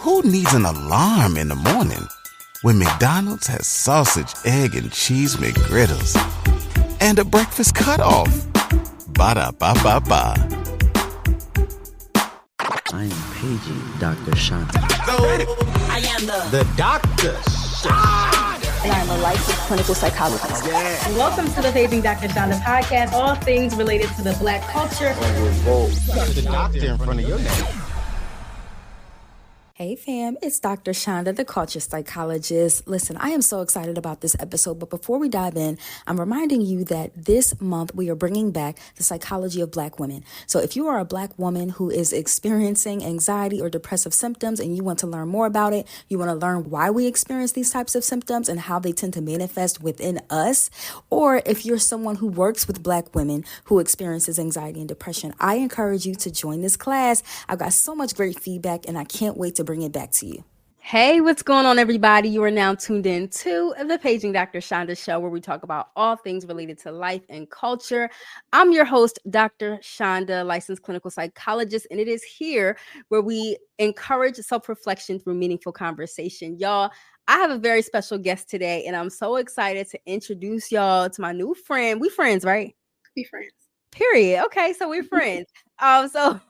Who needs an alarm in the morning when McDonald's has sausage, egg, and cheese McGriddles and a breakfast cutoff? Ba-da-ba-ba-ba. I am paging Dr. Chanda. I am the Dr. Chanda. And I'm a licensed clinical psychologist. Yeah. And welcome to the Paging Dr. Chanda podcast, all things related to the Black culture. The doctor in front of your name. Hey fam, it's Dr. Chanda, the culture psychologist. Listen, I am so excited about this episode, but before we dive in, I'm reminding you that this month we are bringing back the psychology of Black women. So if you are a Black woman who is experiencing anxiety or depressive symptoms and you want to learn more about it, you want to learn why we experience these types of symptoms and how they tend to manifest within us, or if you're someone who works with Black women who experiences anxiety and depression, I encourage you to join this class. I've got so much great feedback and I can't wait to bring it back to you. Hey, what's going on, everybody? You are now tuned in to the Paging Dr. Chanda show, where we talk about all things related to life and culture. I'm your host, Dr. Chanda, licensed clinical psychologist, and it is here where we encourage self-reflection through meaningful conversation. Y'all, I have a very special guest today, and I'm so excited to introduce y'all to my new friend. We friends, right? Be friends. Period. Okay, so we're friends. So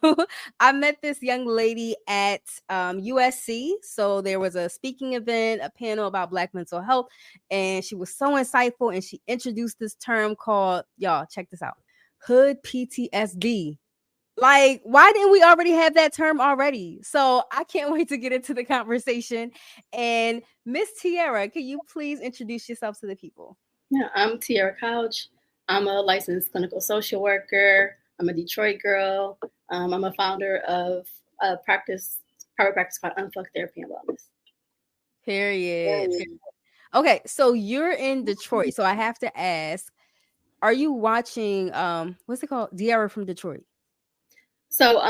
I met this young lady at USC. So there was a speaking event, a panel about Black mental health, and she was so insightful. And she introduced this term called, y'all, check this out, hood PTSD. Like, why didn't we already have that term already? So I can't wait to get into the conversation. And Miss Tiera, can you please introduce yourself to the people? Yeah, I'm Tiera Couch. I'm a licensed clinical social worker. I'm a Detroit girl. I'm a founder of a private practice called Unfuck Therapy and Wellness. Period. Okay, so you're in Detroit. So I have to ask, are you watching what's it called? Tiera from Detroit. So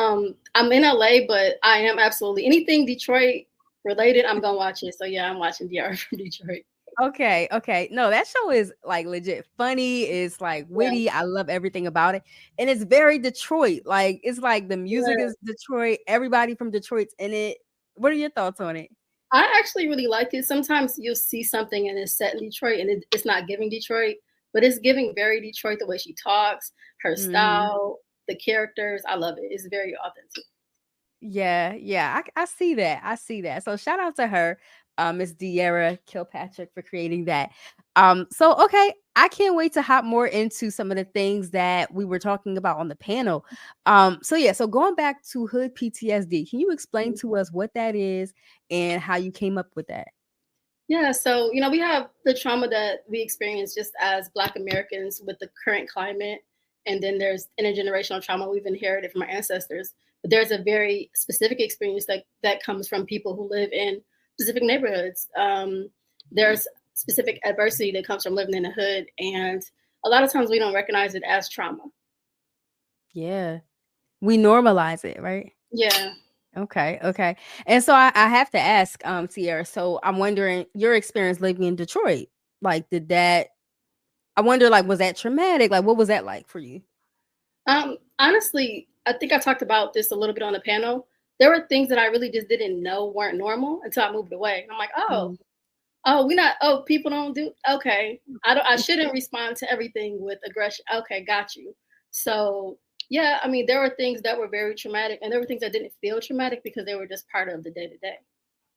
I'm in LA, but I am absolutely anything Detroit related, I'm gonna watch it. So yeah, I'm watching Tiera from Detroit. Okay. No, that show is like legit funny. It's like witty. Yeah. I love everything about it. And it's very Detroit. Like, it's like the music is Detroit. Everybody from Detroit's in it. What are your thoughts on it? I actually really like it. Sometimes you'll see something and it's set in Detroit and it's not giving Detroit, but it's giving very Detroit, the way she talks, her style, the characters. I love it. It's very authentic. Yeah. I see that. So shout out to her. Miss Tiera Kilpatrick, for creating that. So okay, I can't wait to hop more into some of the things that we were talking about on the panel. So going back to hood PTSD, can you explain to us what that is and how you came up with that? Yeah, so we have the trauma that we experience just as Black Americans with the current climate, and then there's intergenerational trauma we've inherited from our ancestors. But there's a very specific experience that comes from people who live in specific neighborhoods. There's specific adversity that comes from living in the hood, and a lot of times we don't recognize it as trauma. Yeah, we normalize it, right? Yeah. Okay. And so I have to ask, Tiera, so I'm wondering, your experience living in Detroit, like, was that traumatic? Like, what was that like for you? Honestly, I think I talked about this a little bit on the panel. There were things that I really just didn't know weren't normal until I moved away. I'm like, people don't do, okay. I shouldn't respond to everything with aggression. Okay, got you. So yeah, I mean, there were things that were very traumatic and there were things that didn't feel traumatic because they were just part of the day to day.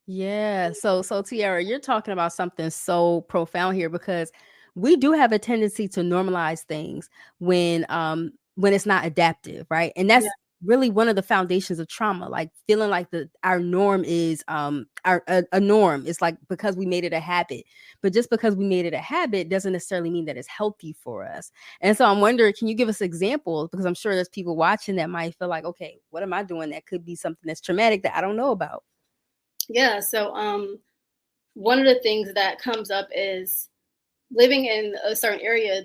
Yeah. So Tiera, you're talking about something so profound here, because we do have a tendency to normalize things when it's not adaptive, right? And that's really one of the foundations of trauma, like feeling like our norm is a norm. It's like because we made it a habit, but just because we made it a habit doesn't necessarily mean that it's healthy for us. And so I'm wondering, can you give us examples? Because I'm sure there's people watching that might feel like, okay, what am I doing that could be something that's traumatic that I don't know about? Yeah. So one of the things that comes up is living in a certain area.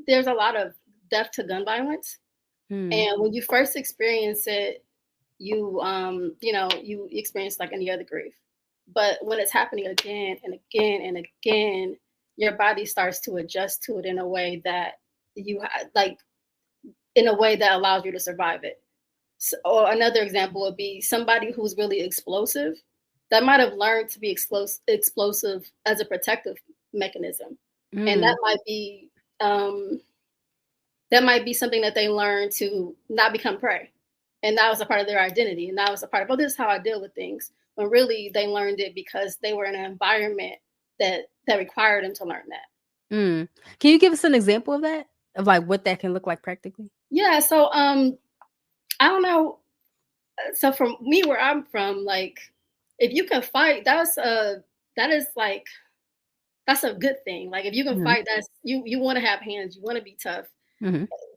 There's a lot of death to gun violence. And when you first experience it, you experience like any other grief. But when it's happening again and again and again, your body starts to adjust to it in a way that allows you to survive it. So, or another example would be somebody who's really explosive. that might have learned to be explosive as a protective mechanism. And that might be something that they learn to not become prey. And that was a part of their identity. And that was a part of, this is how I deal with things. When really they learned it because they were in an environment that required them to learn that. Can you give us an example of that? Of like what that can look like practically? Yeah. So I don't know. So from me, where I'm from, like, if you can fight, that's a good thing. Like, if you can fight, that's you want to have hands, you want to be tough.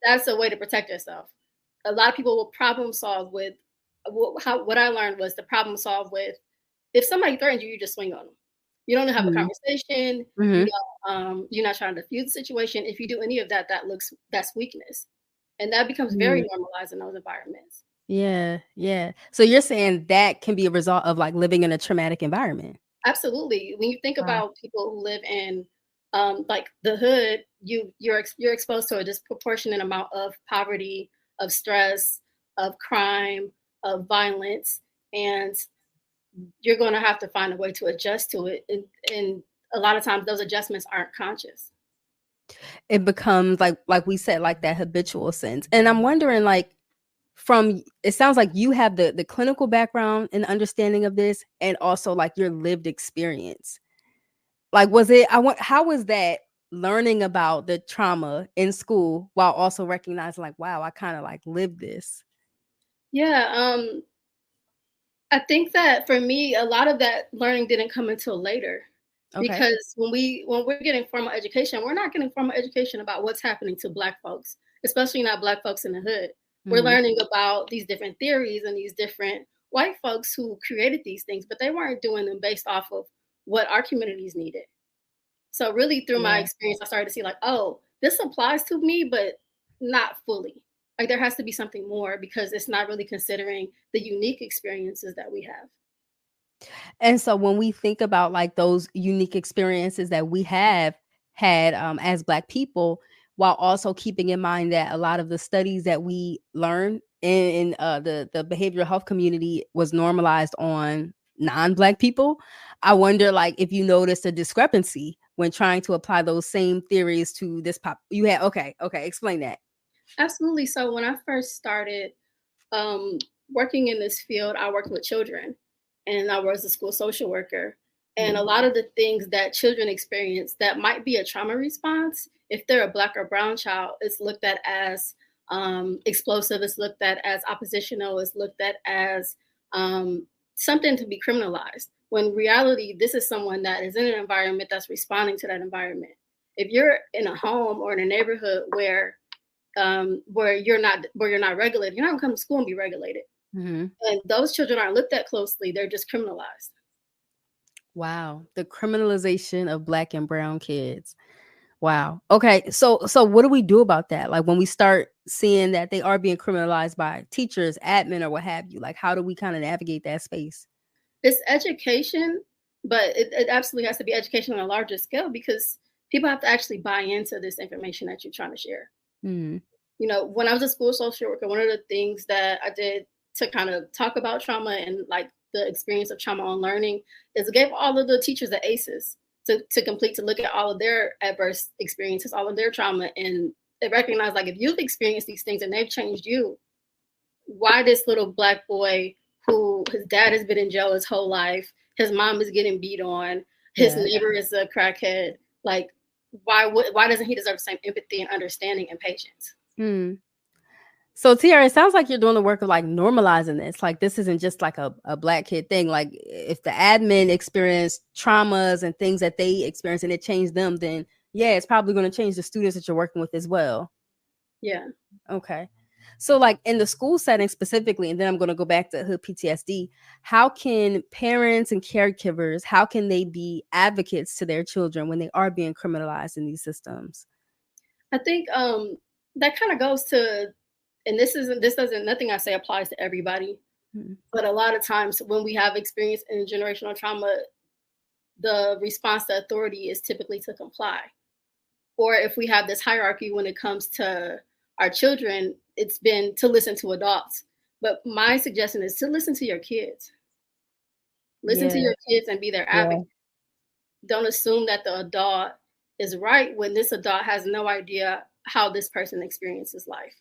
That's a way to protect yourself. A lot of people will problem solve with what I learned was to problem solve with, if somebody threatens you, you just swing on them. You don't have a conversation. You don't, you're not trying to defuse the situation. If you do any of that, that's weakness. And that becomes very normalized in those environments. Yeah. Yeah. So you're saying that can be a result of like living in a traumatic environment. Absolutely. When you think about people who live in like the hood, you're exposed to a disproportionate amount of poverty, of stress, of crime, of violence, and you're going to have to find a way to adjust to it. And a lot of times those adjustments aren't conscious. It becomes like we said, like that habitual sense. And I'm wondering, like, it sounds like you have the clinical background and understanding of this, and also like your lived experience. Like, how was that learning about the trauma in school while also recognizing like, wow, I kind of like lived this? Yeah. I think that for me, a lot of that learning didn't come until later. Okay. Because when we're getting formal education, we're not getting formal education about what's happening to Black folks, especially not Black folks in the hood. We're learning about these different theories and these different white folks who created these things, but they weren't doing them based off of what our communities needed. So really through my experience, I started to see like, oh, this applies to me, but not fully. Like, there has to be something more, because it's not really considering the unique experiences that we have. And so when we think about like those unique experiences that we have had as Black people, while also keeping in mind that a lot of the studies that we learn in the behavioral health community was normalized on non-Black people, I wonder like if you noticed a discrepancy when trying to apply those same theories to this okay, explain that. Absolutely. So when I first started working in this field, I worked with children, and I was a school social worker. And a lot of the things that children experience that might be a trauma response, if they're a Black or brown child, it's looked at as explosive, it's looked at as oppositional, it's looked at as something to be criminalized. When in reality, this is someone that is in an environment that's responding to that environment. If you're in a home or in a neighborhood where you're not regulated, you're not gonna come to school and be regulated. And those children aren't looked at closely, they're just criminalized. Wow. The criminalization of Black and brown kids. Wow. Okay. So what do we do about that? Like, when we start seeing that they are being criminalized by teachers, admin, or what have you, like, how do we kind of navigate that space? It's education, but it absolutely has to be education on a larger scale, because people have to actually buy into this information that you're trying to share. You know, when I was a school social worker, one of the things that I did to kind of talk about trauma and like the experience of trauma on learning is I gave all of the teachers the ACEs to complete, to look at all of their adverse experiences, all of their trauma, and they recognize, like, if you've experienced these things and they've changed you, why this little Black boy who his dad has been in jail his whole life, his mom is getting beat on, his neighbor is a crackhead, like, why doesn't he deserve the same empathy and understanding and patience? So Tiera, it sounds like you're doing the work of like normalizing this. Like, this isn't just like a Black kid thing. Like, if the admin experienced traumas and things that they experience and it changed them, then it's probably going to change the students that you're working with as well. Yeah. Okay. So like in the school setting specifically, and then I'm going to go back to hood PTSD, how can parents and caregivers, how can they be advocates to their children when they are being criminalized in these systems? I think that kind of goes to, and nothing I say applies to everybody, but a lot of times when we have experience in generational trauma, the response to authority is typically to comply. Or if we have this hierarchy when it comes to our children, it's been to listen to adults. But my suggestion is to listen to your kids. Listen to your kids and be their advocate. Don't assume that the adult is right when this adult has no idea how this person experiences life.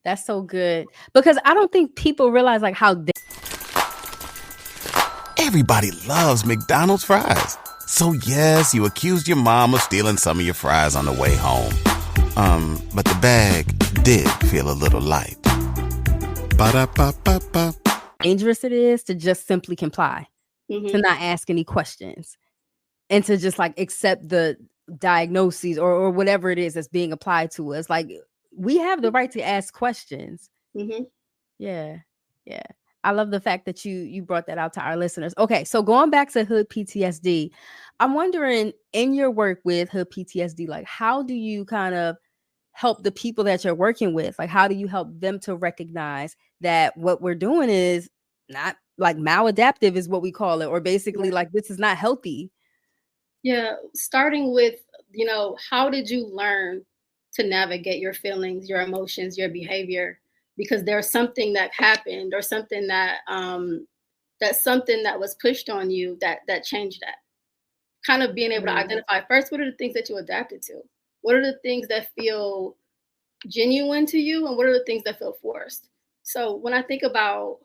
That's so good, because I don't think people realize like how Everybody loves McDonald's fries. So yes, you accused your mom of stealing some of your fries on the way home. But the bag did feel a little light. Ba-da-ba-ba-ba. dangerous it is to just simply comply, to not ask any questions, and to just like accept the diagnoses or whatever it is that's being applied to us. Like, we have the right to ask questions. Yeah. I love the fact that you brought that out to our listeners. Okay, so going back to hood PTSD, I'm wondering, in your work with hood PTSD, like, how do you kind of help the people that you're working with? Like, how do you help them to recognize that what we're doing is not like maladaptive, is what we call it, or basically like this is not healthy? Yeah, starting with, how did you learn to navigate your feelings, your emotions, your behavior? Because there's something that happened, or something that that's something that was pushed on you that changed that. Kind of being able to identify first, what are the things that you adapted to? What are the things that feel genuine to you, and what are the things that feel forced? So when I think about,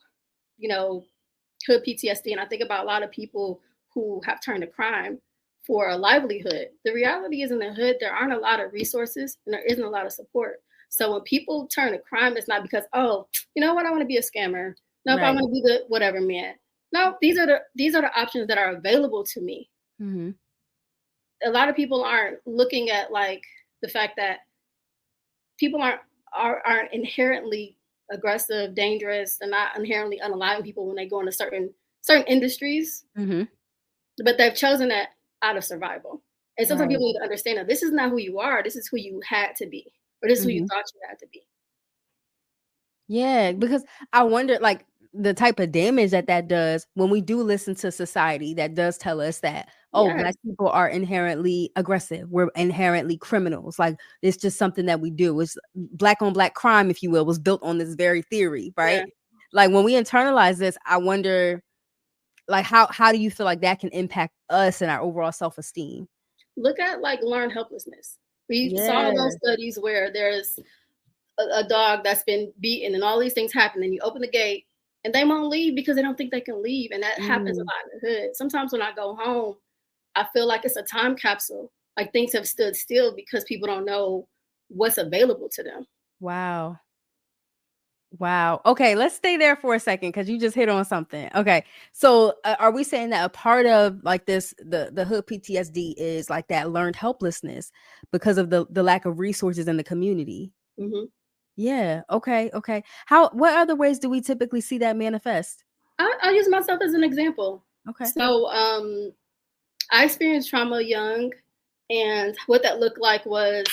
hood PTSD, and I think about a lot of people who have turned to crime for a livelihood, the reality is in the hood, there aren't a lot of resources and there isn't a lot of support. So when people turn to crime, it's not because, oh, you know what, I want to be a scammer. No, if I want to be the whatever man. No, these are the options that are available to me. A lot of people aren't looking at like the fact that people aren't inherently aggressive, dangerous. They're not inherently unalive people when they go into certain industries, but they've chosen that out of survival. And sometimes people need to understand that this is not who you are. This is who you had to be, or this is who you thought you had to be. Yeah, because I wonder, like, the type of damage that does when we do listen to society that does tell us that, Black people are inherently aggressive. We're inherently criminals. Like, it's just something that we do. It's black on black crime, if you will, was built on this very theory, right? Yeah. Like, when we internalize this, I wonder, like, how do you feel like that can impact us and our overall self-esteem? Look at like learned helplessness. We saw those studies where there's a dog that's been beaten and all these things happen, and you open the gate and they won't leave because they don't think they can leave. And that happens a lot in the hood. Sometimes when I go home, I feel like it's a time capsule. Like, things have stood still because people don't know what's available to them. Wow. Okay, let's stay there for a second, because you just hit on something. Okay, so are we saying that a part of like this, the hood PTSD, is like that learned helplessness because of the lack of resources in the community? Yeah. Okay. What other ways do we typically see that manifest? I'll use myself as an example. Okay. So I experienced trauma young, and what that looked like was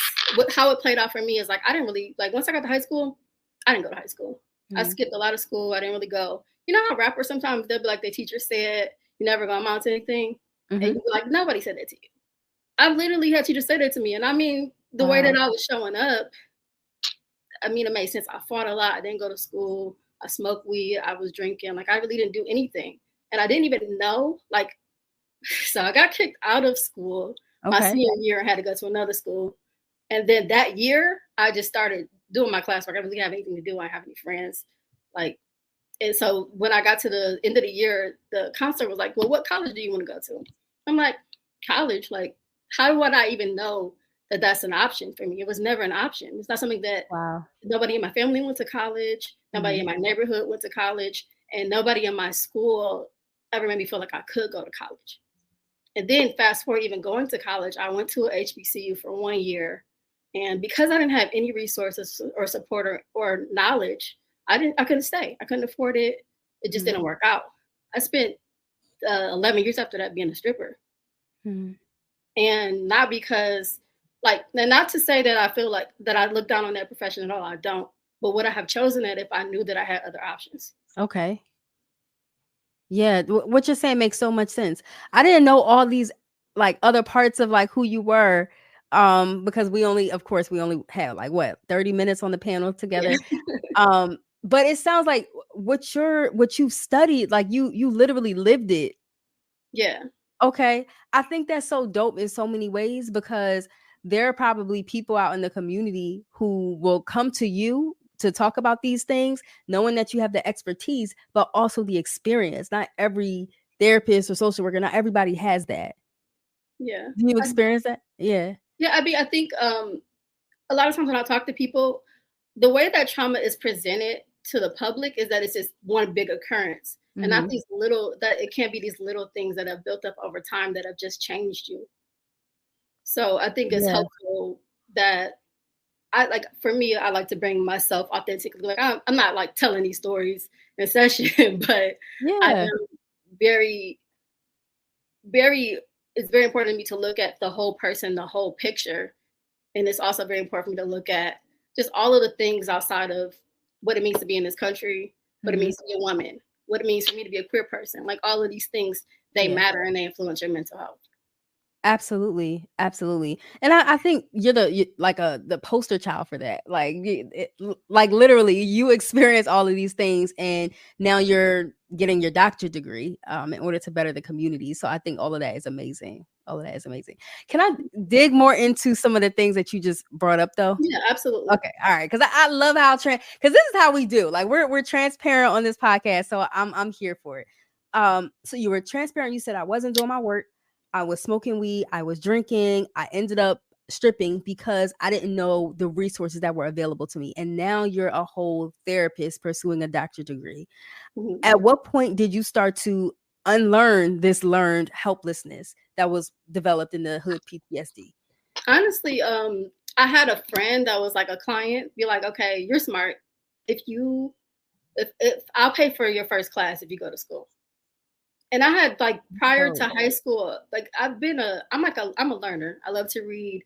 how it played out for me is like, I didn't really, like, once I got to high school, I didn't go to high school. I skipped a lot of school. I didn't really go. You know how rappers sometimes they'll be like, their teacher said you never gonna amount to anything, and you'll be like, nobody said that to you. I've literally had teachers say that to me, and I mean, the way that I was showing up, I mean, it made sense. I fought a lot. I didn't go to school. I smoked weed. I was drinking. Like, I really didn't do anything, and I didn't even know. Like, so I got kicked out of school my senior year and had to go to another school. And then that year, I just started doing my classwork. I didn't really have anything to do. I didn't have any friends. Like, and so when I got to the end of the year, the counselor was like, well, what college do you want to go to? I'm like, college? Like, how would I even know that that's an option for me? It was never an option. It's not something that nobody in my family went to college. Nobody in my neighborhood went to college. And nobody in my school ever made me feel like I could go to college. And then fast forward, even going to college, I went to a HBCU for 1 year. And because I didn't have any resources or support or knowledge, I couldn't stay. I couldn't afford it. It just didn't work out. I spent 11 years after that being a stripper. And not because, like, and not to say that I feel like that I look down on that profession at all. I don't. But would I have chosen it if I knew that I had other options? Okay. Yeah, what you're saying makes so much sense. I didn't know all these like other parts of like who you were, because we only had like 30 minutes on the panel together. But it sounds like what you've studied, like you literally lived it. Yeah. Okay. I think that's so dope in so many ways, because there are probably people out in the community who will come to you to talk about these things, knowing that you have the expertise, but also the experience. Not every therapist or social worker, not everybody has that. Yeah. Do you experience that? Yeah. Yeah. I mean, I think a lot of times when I talk to people, the way that trauma is presented to the public is that it's just one big occurrence. And not these little, that it can't be these little things that have built up over time that have just changed you. So I think it's helpful that for me, I like to bring myself authentically. Like I'm not like telling these stories in session, but I am very, very, it's very important to me to look at the whole person, the whole picture. And it's also very important for me to look at just all of the things outside of what it means to be in this country, what it means to be a woman, what it means for me to be a queer person. Like all of these things, they matter and they influence your mental health. Absolutely. Absolutely. And I think you're the poster child for that. Like, like literally you experience all of these things, and now you're getting your doctorate degree in order to better the community. So I think all of that is amazing. All of that is amazing. Can I dig more into some of the things that you just brought up though? Yeah, absolutely. Okay. All right. Cause I love how because this is how we do. Like we're transparent on this podcast. So I'm here for it. So you were transparent. You said I wasn't doing my work. I was smoking weed. I was drinking. I ended up stripping because I didn't know the resources that were available to me. And now you're a whole therapist pursuing a doctorate degree. At what point did you start to unlearn this learned helplessness that was developed in the hood PTSD? Honestly, I had a friend that was like a client, be like, okay, you're smart. If I'll pay for your first class if you go to school. And I had like prior to high school, like I'm a learner. I love to read.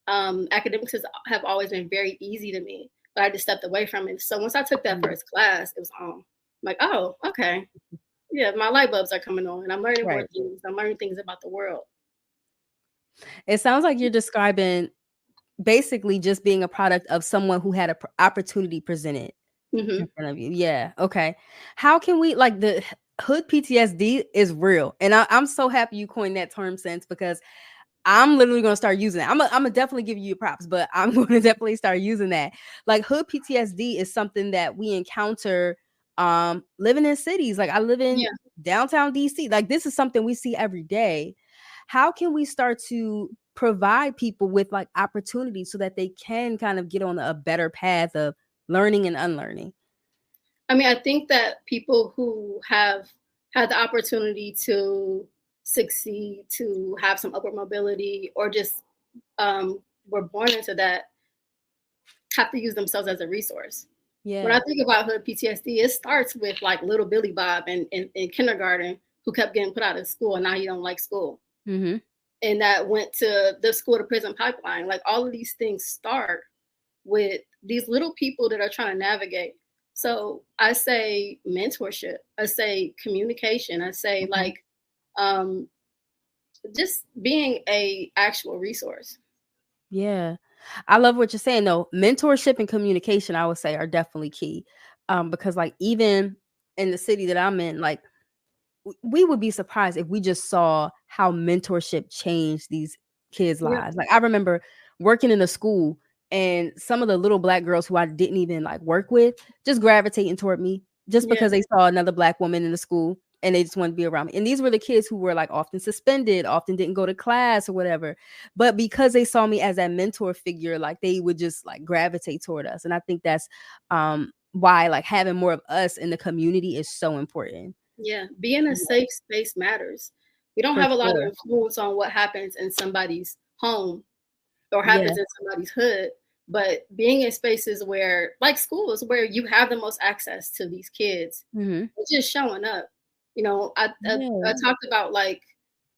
Academics have always been very easy to me, but I just stepped away from it. So once I took that first class, it was I'm like, oh, okay. Yeah, my light bulbs are coming on and I'm learning more things. I'm learning things about the world. It sounds like you're describing basically just being a product of someone who had an opportunity presented in front of you. Yeah. Okay. How can we, like, the hood PTSD is real. And I'm so happy you coined that term, Sense, because I'm literally going to start using it. I'm going to definitely give you props, but I'm going to definitely start using that. Like hood PTSD is something that we encounter living in cities. Like I live in downtown DC. Like this is something we see every day. How can we start to provide people with like opportunities so that they can kind of get on a better path of learning and unlearning? I mean, I think that people who have had the opportunity to succeed, to have some upward mobility, or just were born into that, have to use themselves as a resource. Yeah. When I think about hood PTSD, it starts with like little Billy Bob in kindergarten who kept getting put out of school and now he don't like school. And that went to the school to prison pipeline. Like all of these things start with these little people that are trying to navigate. So I say mentorship, I say communication, I say like just being a actual resource. Yeah. I love what you're saying though. Mentorship and communication, I would say, are definitely key. Because like even in the city that I'm in, like we would be surprised if we just saw how mentorship changed these kids' lives. Like I remember working in a school and some of the little Black girls who I didn't even like work with just gravitating toward me just because they saw another Black woman in the school and they just wanted to be around me. And these were the kids who were like often suspended, often didn't go to class or whatever. But because they saw me as that mentor figure, like they would just like gravitate toward us. And I think that's why like having more of us in the community is so important. Yeah, being a safe space matters. We don't have a lot of influence on what happens in somebody's home or happens in somebody's hood, but being in spaces where, like schools, where you have the most access to these kids, it's just showing up. You know, I talked about like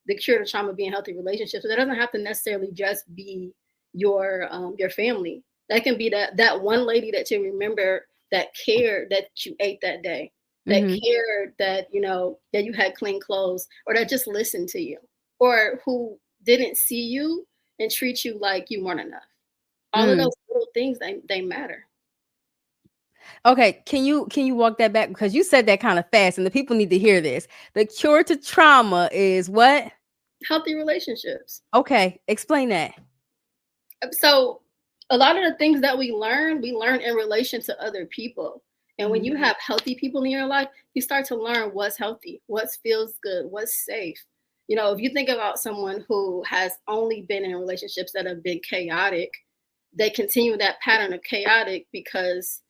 the cure to trauma being healthy relationships. So that doesn't have to necessarily just be your family. That can be that one lady that you remember that cared that you ate that day. That cared that, you know, that you had clean clothes, or that just listened to you, or who didn't see you and treat you like you weren't enough. All of those little things, they matter. Okay, can you walk that back, because you said that kind of fast and the people need to hear this. The cure to trauma is what? Healthy relationships. Okay, explain that. So a lot of the things that we learn in relation to other people. And when you have healthy people in your life, you start to learn what's healthy, what feels good, what's safe. You know, if you think about someone who has only been in relationships that have been chaotic, they continue that pattern of chaotic because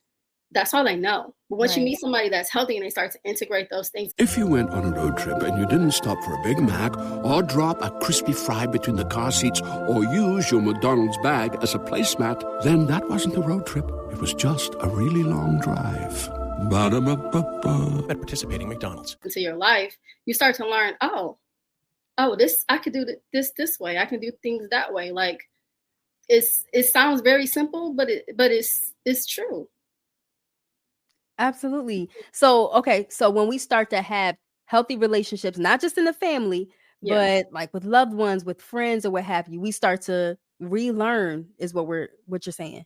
that's all they know. But once you meet somebody that's healthy and they start to integrate those things. If you went on a road trip and you didn't stop for a Big Mac or drop a crispy fry between the car seats or use your McDonald's bag as a placemat, then that wasn't a road trip. It was just a really long drive. Ba-da-ba-ba-ba. At participating McDonald's. Into your life, you start to learn, this, I could do this way. I can do things that way. Like, it sounds very simple, but it's true. Absolutely. So, okay. So when we start to have healthy relationships, not just in the family, but like with loved ones, with friends or what have you, we start to relearn is what you're saying.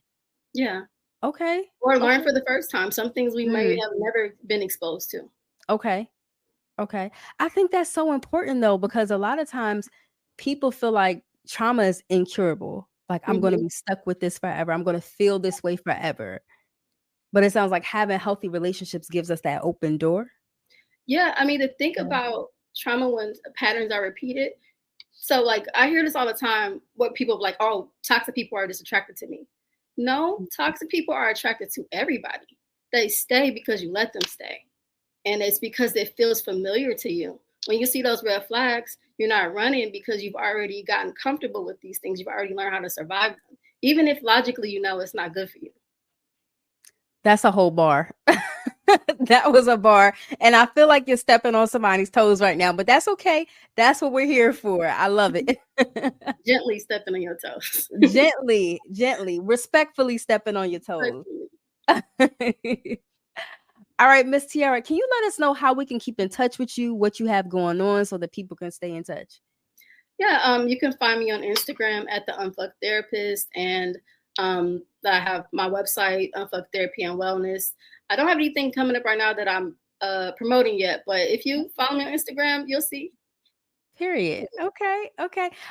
Yeah. Okay. Or learn for the first time. Some things we may have never been exposed to. Okay. I think that's so important though, because a lot of times people feel like trauma is incurable. Like I'm going to be stuck with this forever. I'm going to feel this way forever. But it sounds like having healthy relationships gives us that open door. Yeah. I mean, to think about trauma when patterns are repeated. So like, I hear this all the time, what people like, oh, toxic people are just attracted to me. No, toxic people are attracted to everybody. They stay because you let them stay. And it's because it feels familiar to you. When you see those red flags, you're not running because you've already gotten comfortable with these things. You've already learned how to survive them, even if logically you know it's not good for you. That's a whole bar. That was a bar. And I feel like you're stepping on somebody's toes right now, but that's okay. That's what we're here for. I love it. Gently stepping on your toes. Gently, respectfully stepping on your toes. All right, Miss Tiera, can you let us know how we can keep in touch with you, what you have going on so that people can stay in touch? Yeah, you can find me on Instagram at the Unfucked Therapist, and I have my website, Unfucked Therapy and Wellness. I don't have anything coming up right now that I'm promoting yet, but if you follow me on Instagram, you'll see. Period. Okay.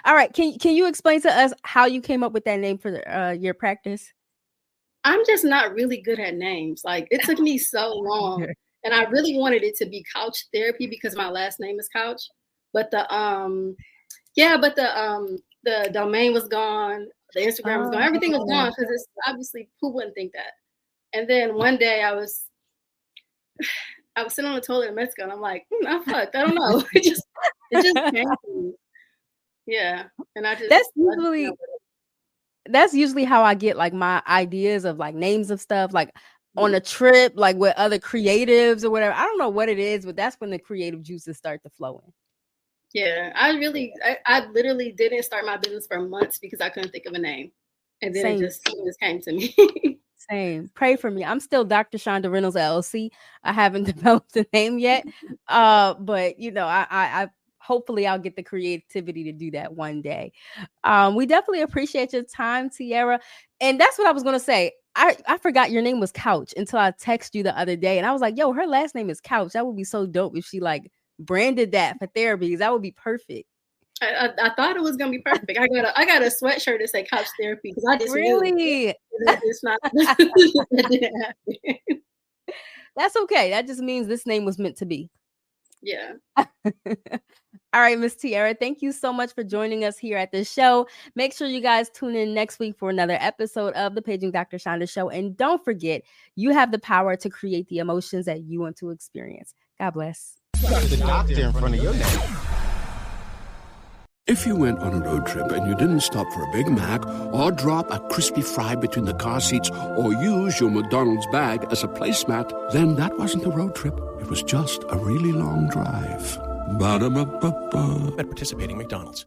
All right. Can you explain to us how you came up with that name for your practice? I'm just not really good at names. Like, it took me so long, and I really wanted it to be Couch Therapy because my last name is Couch. But the domain was gone, the Instagram was gone, everything was gone because it's obviously who wouldn't think that. And then one day I was sitting on the toilet in Mexico, and I'm like, I'm fucked. I don't know. It just came to me. Yeah, and I just that's usually how I get like my ideas of like names of stuff, like on a trip, like with other creatives or whatever. I don't know what it is, but that's when the creative juices start to flow in. Yeah, I literally didn't start my business for months because I couldn't think of a name. And then it just came to me. Same. Pray for me. I'm still Dr. Chanda Reynolds LLC. I haven't developed a name yet. But you know, I hopefully I'll get the creativity to do that one day. We definitely appreciate your time, Tiera. And that's what I was going to say. I forgot your name was Couch until I texted you the other day. And I was like, yo, her last name is Couch. That would be so dope if she like branded that for therapies. That would be perfect. I thought it was going to be perfect. I got a sweatshirt that say Couch Therapy because I just really it's not that didn't happen. That's okay. That just means this name was meant to be. Yeah. All right, Miss Tiera, thank you so much for joining us here at the show. Make sure you guys tune in next week for another episode of the Paging Dr. Chanda Show. And don't forget, you have the power to create the emotions that you want to experience. God bless. The doctor in front of your name. If you went on a road trip and you didn't stop for a Big Mac or drop a crispy fry between the car seats or use your McDonald's bag as a placemat, then that wasn't a road trip. It was just a really long drive. Ba-da-ba-ba-ba. At participating McDonald's.